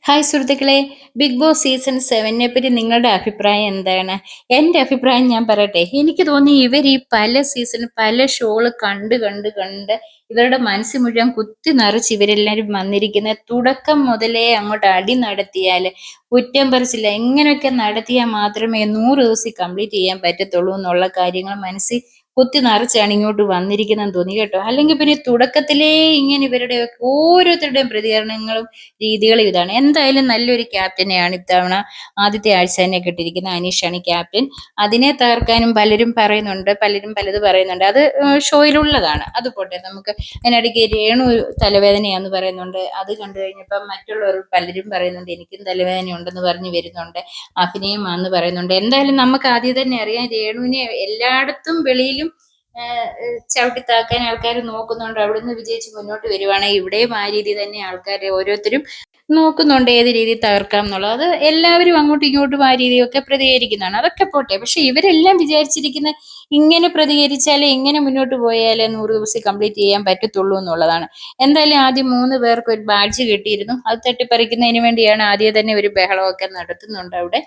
Hi സുഹൃത്തുക്കളെ, big boss season 7നെ പറ്റി നിങ്ങളുടെ അഭിപ്രായം എന്താണ്? എൻ്റെ അഭിപ്രായം ഞാൻ പറയട്ടെ. എനിക്ക് തോന്നി ഇവർ ഈ പല സീസൺ പല ഷോകൾ കണ്ട് കണ്ട് കണ്ട് ഇവരുടെ മനസ്സ് മുഴുവൻ കുത്തി നിറച്ച് ഇവരെല്ലാവരും വന്നിരിക്കുന്ന തുടക്കം മുതലേ അങ്ങോട്ട് അടി നടത്തിയാൽ കുറ്റം പറച്ചില്ല എങ്ങനെയൊക്കെ നടത്തിയാൽ മാത്രമേ 100 ദിവസം കംപ്ലീറ്റ് ചെയ്യാൻ പറ്റത്തുള്ളൂ എന്നുള്ള കാര്യങ്ങൾ മനസ്സിൽ കുത്തി നിറച്ചാണ് ഇങ്ങോട്ട് വന്നിരിക്കുന്നതെന്ന് തോന്നി കേട്ടോ. അല്ലെങ്കിൽ പിന്നെ തുടക്കത്തിലേ ഇങ്ങനെ ഇവരുടെ ഓരോരുത്തരുടെയും പ്രതികരണങ്ങളും രീതികളും ഇതാണ്. എന്തായാലും നല്ലൊരു ക്യാപ്റ്റനെയാണ് ഇത്തവണ ആദ്യത്തെ ആഴ്ച തന്നെ കിട്ടിയിരിക്കുന്ന അനീഷാണ് ക്യാപ്റ്റൻ. അതിനെ തകർക്കാനും പലരും പറയുന്നുണ്ട്, പലരും പലത് പറയുന്നുണ്ട്. അത് ഷോയിലുള്ളതാണ്. അത് പോട്ടെ, നമുക്ക് അതിനിടയ്ക്ക് രേണു തലവേദനയാന്ന് പറയുന്നുണ്ട്. അത് കണ്ടു കഴിഞ്ഞപ്പം മറ്റുള്ളവർ പലരും പറയുന്നുണ്ട് എനിക്കും തലവേദന ഉണ്ടെന്ന് പറഞ്ഞു വരുന്നുണ്ട്. അഭിനയമാന്ന് പറയുന്നുണ്ട്. എന്തായാലും നമുക്ക് ആദ്യം തന്നെ അറിയാം രേണുവിനെ എല്ലായിടത്തും വെളിയിലും ചവിട്ടിത്താക്കാൻ ആൾക്കാർ നോക്കുന്നുണ്ട്. അവിടുന്ന് വിജയിച്ച് മുന്നോട്ട് വരുവാണെങ്കിൽ ഇവിടെയും ആ രീതി തന്നെ ആൾക്കാർ ഓരോരുത്തരും നോക്കുന്നുണ്ട് ഏത് രീതിയിൽ തകർക്കാം എന്നുള്ളത്. അത് എല്ലാവരും അങ്ങോട്ടും ഇങ്ങോട്ടും ആ രീതിയൊക്കെ പ്രതികരിക്കുന്നതാണ്. അതൊക്കെ പോട്ടെ, പക്ഷെ ഇവരെല്ലാം വിചാരിച്ചിരിക്കുന്ന ഇങ്ങനെ പ്രതികരിച്ചാലേ ഇങ്ങനെ മുന്നോട്ട് പോയാലേ 100 ദിവസം കംപ്ലീറ്റ് ചെയ്യാൻ പറ്റത്തുള്ളൂ എന്നുള്ളതാണ്. എന്തായാലും ആദ്യം 3 പേർക്ക് ഒരു ബാഡ്ജ് കിട്ടിയിരുന്നു. അത് തട്ടിപ്പറിക്കുന്നതിന് വേണ്ടിയാണ് ആദ്യം തന്നെ ഒരു ബഹളമൊക്കെ നടത്തുന്നുണ്ട് അവിടെ.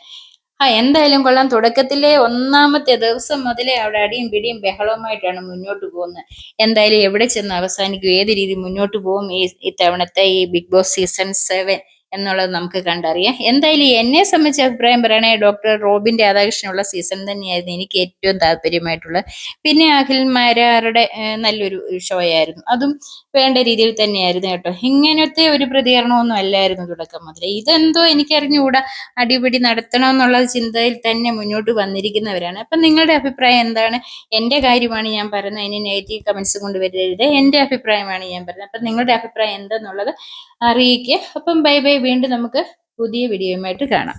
എന്തായാലും കൊള്ളാം. തുടക്കത്തിലെ ഒന്നാമത്തെ ദിവസം മുതലേ അവിടെ അടിയും പിടിയും ബഹളവുമായിട്ടാണ് മുന്നോട്ട് പോകുന്നത്. എന്തായാലും എവിടെ ചെന്ന് അവസാനിക്കും, ഏത് രീതി മുന്നോട്ട് പോകും ഇത്തവണത്തെ ഈ ബിഗ് ബോസ് സീസൺ 7 എന്നുള്ളത് നമുക്ക് കണ്ടറിയാം. എന്തായാലും എന്നെ സംബന്ധിച്ച് അഭിപ്രായം പറയുകയാണെങ്കിൽ ഡോക്ടർ റോബിൻ രാധാകൃഷ്ണനുള്ള സീസൺ തന്നെയായിരുന്നു എനിക്ക് ഏറ്റവും താല്പര്യമായിട്ടുള്ളത്. പിന്നെ അഖിൽ മാരാറുടെ നല്ലൊരു ഷോ ആയിരുന്നു. അതും വേണ്ട രീതിയിൽ തന്നെയായിരുന്നു കേട്ടോ. ഇങ്ങനത്തെ ഒരു പ്രതികരണമൊന്നും അല്ലായിരുന്നു തുടക്കം മുതലേ. ഇതെന്തോ എനിക്കറിഞ്ഞുകൂടാ, അടിപിടി നടത്തണം എന്നുള്ള ചിന്തയിൽ തന്നെ മുന്നോട്ട് വന്നിരിക്കുന്നവരാണ്. അപ്പം നിങ്ങളുടെ അഭിപ്രായം എന്താണ്? എൻ്റെ കാര്യമാണ് ഞാൻ പറയുന്നത്, അതിന് നെഗറ്റീവ് കമന്റ്സ് കൊണ്ട് വരരുത്. എൻ്റെ അഭിപ്രായമാണ് ഞാൻ പറയുന്നത്. അപ്പം നിങ്ങളുടെ അഭിപ്രായം എന്തെന്നുള്ളത് അറിയിക്കുക. അപ്പം ബൈ ബൈ, വീണ്ടും നമുക്ക് പുതിയ വീഡിയോയുമായിട്ട് കാണാം.